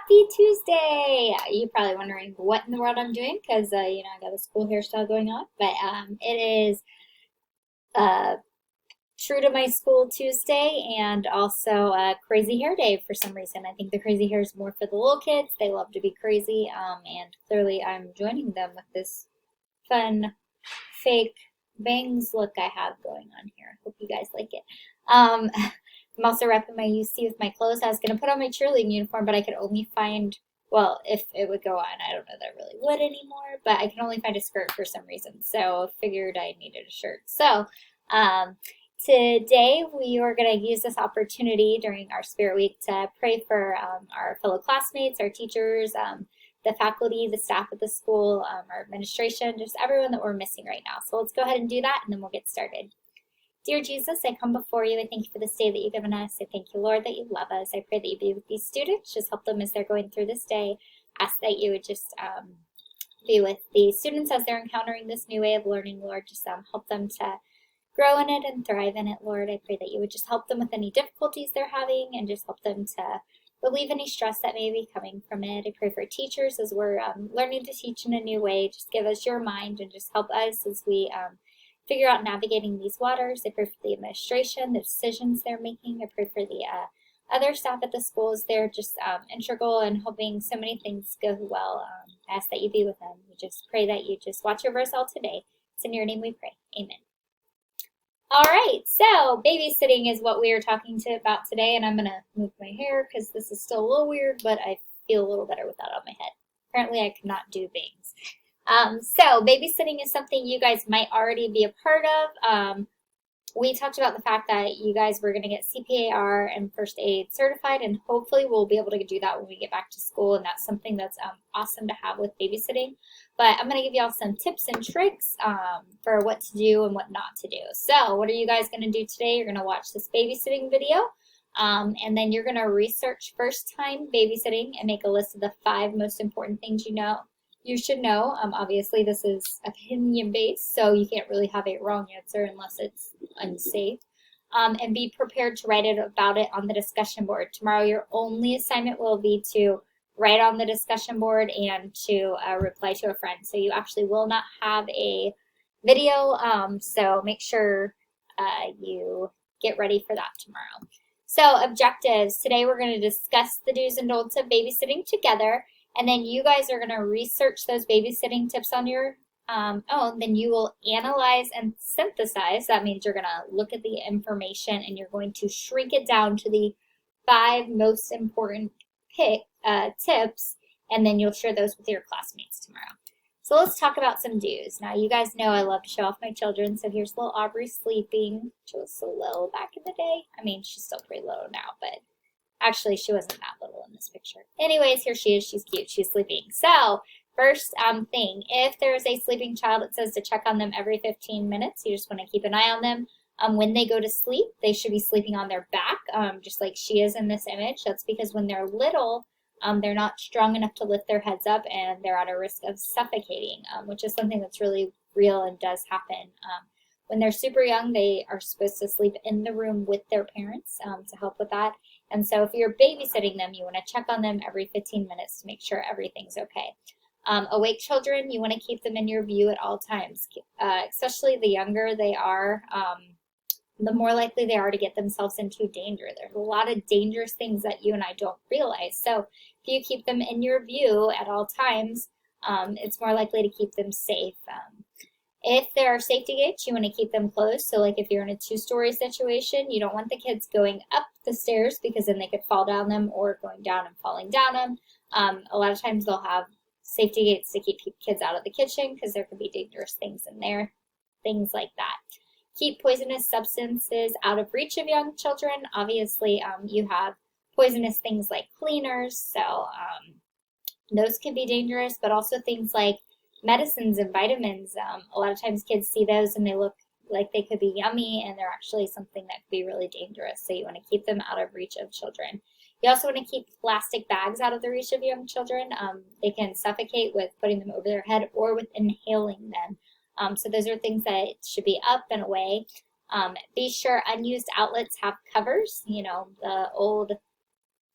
Happy Tuesday! You're probably wondering what in the world I'm doing because, I got a school hairstyle going on. But it is uh, true to my school Tuesday and also a crazy hair day for some reason. I think the crazy hair is more for the little kids. They love to be crazy, and clearly I'm joining them with this fun fake bangs look I have going on here. Hope you guys like it. I'm also repping my UC with my clothes. I was going to put on my cheerleading uniform, but I could only find, well, if it would go on, I don't know that I really would anymore, but I can only find a skirt for some reason. So figured I needed a shirt. So um, today we are going to use this opportunity during our Spirit Week to pray for our fellow classmates, our teachers, the faculty, the staff at the school, our administration, just everyone that we're missing right now. So let's go ahead and do that, and then we'll get started. Dear Jesus, I come before you. I thank you for this day that you've given us. I thank you, Lord, that you love us. I pray that you be with these students. Just help them as they're going through this day. Ask that you would just be with the students as they're encountering this new way of learning, Lord. Just help them to grow in it and thrive in it, Lord. I pray that you would just help them with any difficulties they're having and just help them to relieve any stress that may be coming from it. I pray for teachers as we're learning to teach in a new way. Just give us your mind and just help us as we figure out navigating these waters. I pray for the administration, the decisions they're making. I pray for the other staff at the schools. They're just integral in helping so many things go well. I ask that you be with them. We just pray that you just watch over us all today. It's in your name we pray. Amen. All right, so babysitting is what we are talking about today, and I'm going to move my hair because this is still a little weird, but I feel a little better with that on my head. Apparently I cannot do bangs. So babysitting is something you guys might already be a part of. We talked about the fact that you guys were going to get CPAR and first aid certified, and hopefully we'll be able to do that when we get back to school, and that's something that's awesome to have with babysitting. But I'm going to give y'all some tips and tricks for what to do and what not to do. So what are you guys going to do today? You're going to watch this babysitting video, and then you're going to research first-time babysitting and make a list of the 5 most important things you should know. Obviously, this is opinion-based, so you can't really have a wrong answer unless it's unsafe. And be prepared to write about it on the discussion board. Tomorrow, your only assignment will be to write on the discussion board and to reply to a friend. So you actually will not have a video, so make sure you get ready for that tomorrow. So objectives. Today, we're going to discuss the do's and don'ts of babysitting together. And then you guys are going to research those babysitting tips on your own. Then you will analyze and synthesize. That means you're going to look at the information and you're going to shrink it down to the 5 most important tips. And then you'll share those with your classmates tomorrow. So let's talk about some do's. Now, you guys know I love to show off my children. So here's little Aubrey sleeping. She was so little back in the day. I mean, she's still pretty little now, but actually, she wasn't that little in this picture. Anyways, here she is. She's cute. She's sleeping. So first thing, if there's a sleeping child, it says to check on them every 15 minutes. You just want to keep an eye on them. When they go to sleep, they should be sleeping on their back, just like she is in this image. That's because when they're little, they're not strong enough to lift their heads up and they're at a risk of suffocating, which is something that's really real and does happen. When they're super young, they are supposed to sleep in the room with their parents to help with that. And so if you're babysitting them, you want to check on them every 15 minutes to make sure everything's okay. Awake children, you want to keep them in your view at all times, especially the younger they are, the more likely they are to get themselves into danger. There's a lot of dangerous things that you and I don't realize. So if you keep them in your view at all times, it's more likely to keep them safe. If there are safety gates, you want to keep them closed. So like if you're in a 2-story situation, you don't want the kids going up the stairs because then they could fall down them, or going down and falling down them. A lot of times they'll have safety gates to keep kids out of the kitchen because there could be dangerous things in there, things like that. Keep poisonous substances out of reach of young children. Obviously, you have poisonous things like cleaners, so those can be dangerous, but also things like medicines and vitamins. A lot of times kids see those and they look like they could be yummy, and they're actually something that could be really dangerous. So you want to keep them out of reach of children. You also want to keep plastic bags out of the reach of young children. They can suffocate with putting them over their head or with inhaling them. So those are things that should be up and away. Be sure unused outlets have covers. You know, the old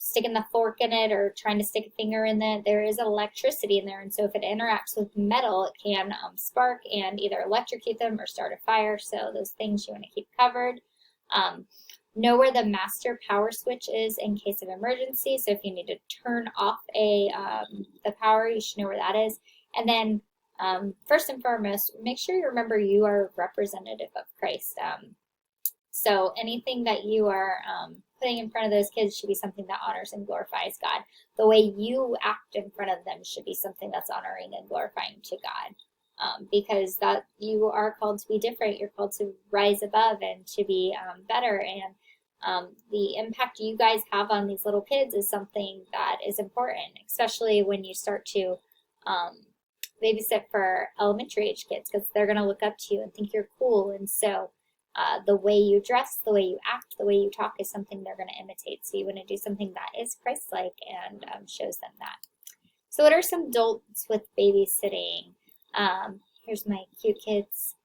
sticking the fork in it or trying to stick a finger in it, there is electricity in there. And so if it interacts with metal, it can spark and either electrocute them or start a fire. So those things you want to keep covered. Know where the master power switch is in case of emergency. So if you need to turn off the power, you should know where that is. And then first and foremost, make sure you remember you are a representative of Christ. So anything that you are putting in front of those kids should be something that honors and glorifies God. The way you act in front of them should be something that's honoring and glorifying to God. Because that you are called to be different. You're called to rise above and to be better. And the impact you guys have on these little kids is something that is important, especially when you start to babysit for elementary age kids, because they're going to look up to you and think you're cool. And so the way you dress, the way you act, the way you talk is something they're going to imitate. So you want to do something that is Christ-like and shows them that. So what are some don'ts with babysitting? Here's my cute kids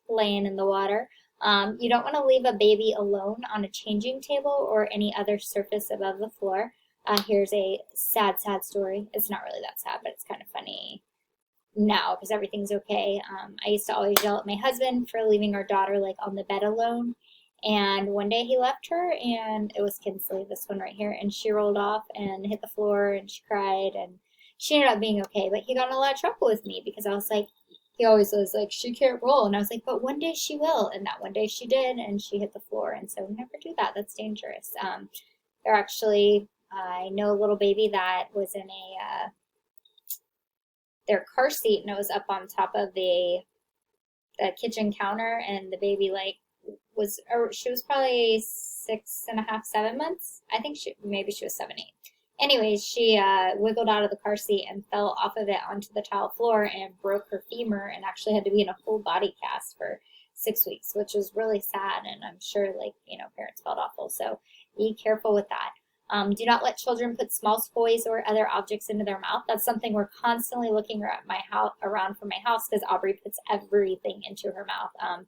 playing in the water. You don't want to leave a baby alone on a changing table or any other surface above the floor. Here's a sad story. It's not really that sad, but it's kind of funny now because everything's okay. I used to always yell at my husband for leaving our daughter like on the bed alone. And one day he left her, and it was Kinsley, this one right here, and she rolled off and hit the floor and she cried, and she ended up being okay. But he got in a lot of trouble with me because I was like, he always was like, she can't roll. And I was like, but one day she will. And that one day she did, and she hit the floor. And so never do that. That's dangerous. They're actually, I know a little baby that was in their car seat, and it was up on top of the kitchen counter, and the baby she was probably 6.5, 7 months. I think maybe she was 7, 8. Anyways, she wiggled out of the car seat and fell off of it onto the tile floor and broke her femur, and actually had to be in a full body cast for 6 weeks, which was really sad. And I'm sure parents felt awful. So be careful with that. Do not let children put small toys or other objects into their mouth. That's something we're constantly looking around for my house, because Aubrey puts everything into her mouth.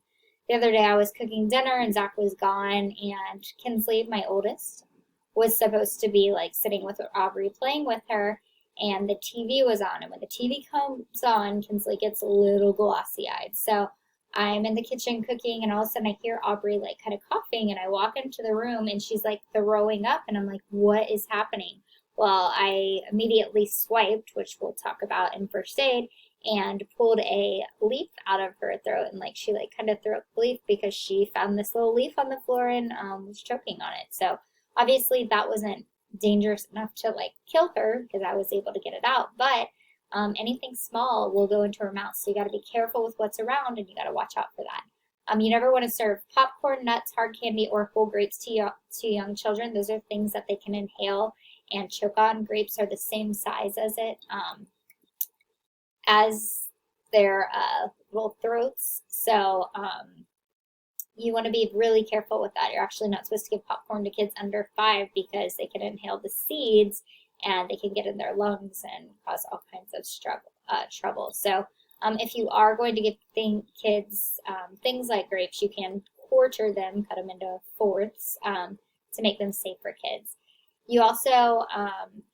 The other day I was cooking dinner and Zach was gone, and Kinsley, my oldest, was supposed to be sitting with Aubrey playing with her, and the TV was on. And when the TV comes on, Kinsley gets a little glossy-eyed. So I'm in the kitchen cooking, and all of a sudden I hear Aubrey kind of coughing, and I walk into the room and she's throwing up, and I'm like, what is happening? Well, I immediately swiped, which we'll talk about in first aid, and pulled a leaf out of her throat, and she kind of threw up the leaf because she found this little leaf on the floor and was choking on it. So obviously that wasn't dangerous enough to kill her because I was able to get it out, but anything small will go into her mouth. So you got to be careful with what's around, and you got to watch out for that. You never want to serve popcorn, nuts, hard candy, or whole grapes to young children. Those are things that they can inhale and choke on. Grapes are the same size as their little throats. So you want to be really careful with that. You're actually not supposed to give popcorn to kids under 5 because they can inhale the seeds and they can get in their lungs and cause all kinds of trouble. So if you are going to give kids things like grapes, you can quarter them, cut them into fourths to make them safe for kids. You also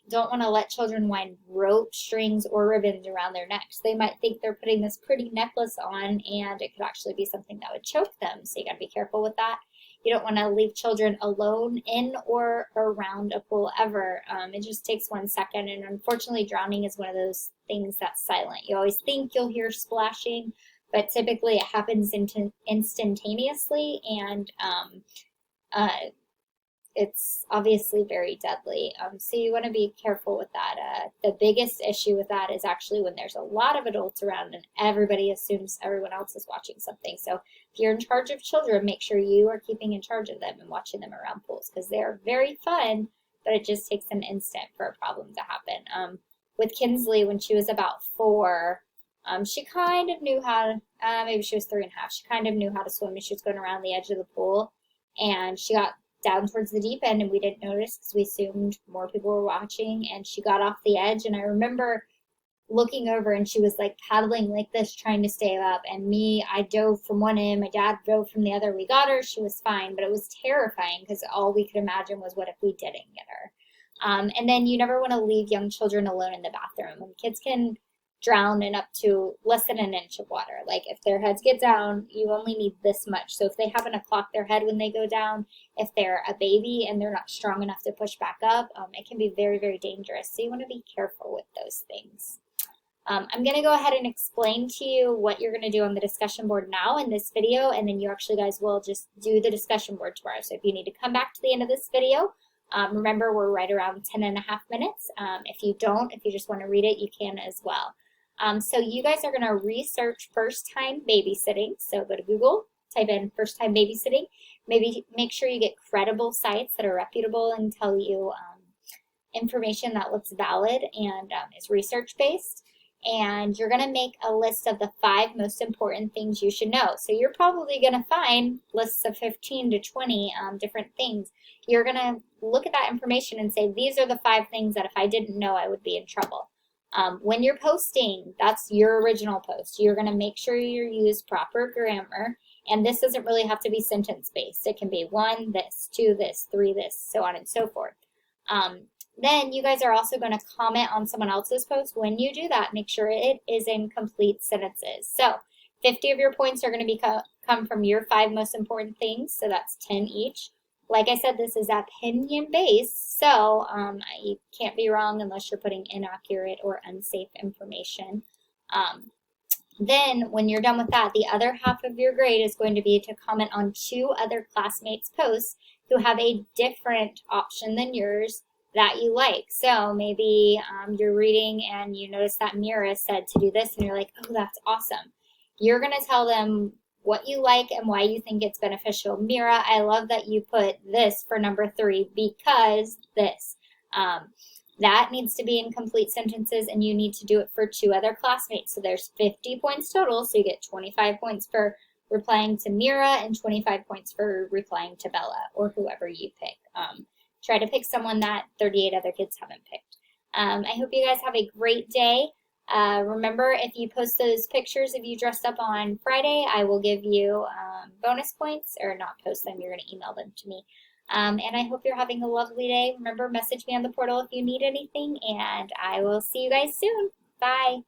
don't want to let children wind rope, strings, or ribbons around their necks. They might think they're putting this pretty necklace on, and it could actually be something that would choke them. So you got to be careful with that. You don't want to leave children alone in or around a pool ever. It just takes 1 second, and unfortunately drowning is one of those things that's silent. You always think you'll hear splashing, but typically it happens instantaneously, and it's obviously very deadly. So you want to be careful with that. The biggest issue with that is actually when there's a lot of adults around and everybody assumes everyone else is watching something. So if you're in charge of children, make sure you are keeping in charge of them and watching them around pools, because they're very fun, but it just takes an instant for a problem to happen. With Kinsley, when she was about 4, she kind of knew how to, maybe she was 3.5, she kind of knew how to swim, and she was going around the edge of the pool, and she got down towards the deep end, and we didn't notice because we assumed more people were watching, and she got off the edge, and I remember looking over, and she was paddling like this trying to stay up, and I dove from one end, my dad dove from the other. We got her, she was fine, but it was terrifying because all we could imagine was what if we didn't get her. And then you never want to leave young children alone in the bathroom. And kids can drown in up to less than an inch of water. Like if their heads get down, you only need this much. So if they happen to clock their head when they go down, if they're a baby and they're not strong enough to push back up, it can be very, very dangerous. So you want to be careful with those things. I'm going to go ahead and explain to you what you're going to do on the discussion board now in this video, and then you actually guys will just do the discussion board tomorrow. So if you need to come back to the end of this video, remember we're right around 10.5 minutes. If you don't, if you just want to read it, you can as well. So you guys are going to research first-time babysitting. So go to Google, type in first-time babysitting. Maybe make sure you get credible sites that are reputable and tell you information that looks valid and is research-based. And you're going to make a list of the 5 most important things you should know. So you're probably going to find lists of 15 to 20 different things. You're going to look at that information and say, these are the 5 things that if I didn't know, I would be in trouble. When you're posting, that's your original post. You're going to make sure you use proper grammar. And this doesn't really have to be sentence-based. It can be 1, this, 2, this, 3, this, so on and so forth. Then you guys are also going to comment on someone else's post. When you do that, make sure it is in complete sentences. So 50 of your points are going to come from your 5 most important things. So that's 10 each. Like I said, this is opinion-based, so you can't be wrong unless you're putting inaccurate or unsafe information. Then when you're done with that, the other half of your grade is going to be to comment on 2 other classmates' posts who have a different option than yours that you like. So maybe you're reading and you notice that Mira said to do this and you're like, oh, that's awesome. You're going to tell them what you like and why you think it's beneficial. Mira, I love that you put this for number 3 because this. That needs to be in complete sentences and you need to do it for 2 other classmates. So there's 50 points total, so you get 25 points for replying to Mira and 25 points for replying to Bella or whoever you pick. Try to pick someone that 38 other kids haven't picked. I hope you guys have a great day. Remember, if you post those pictures of you dressed up on Friday, I will give you bonus points, or not post them, you're going to email them to me. And I hope you're having a lovely day. Remember, message me on the portal if you need anything, and I will see you guys soon. Bye.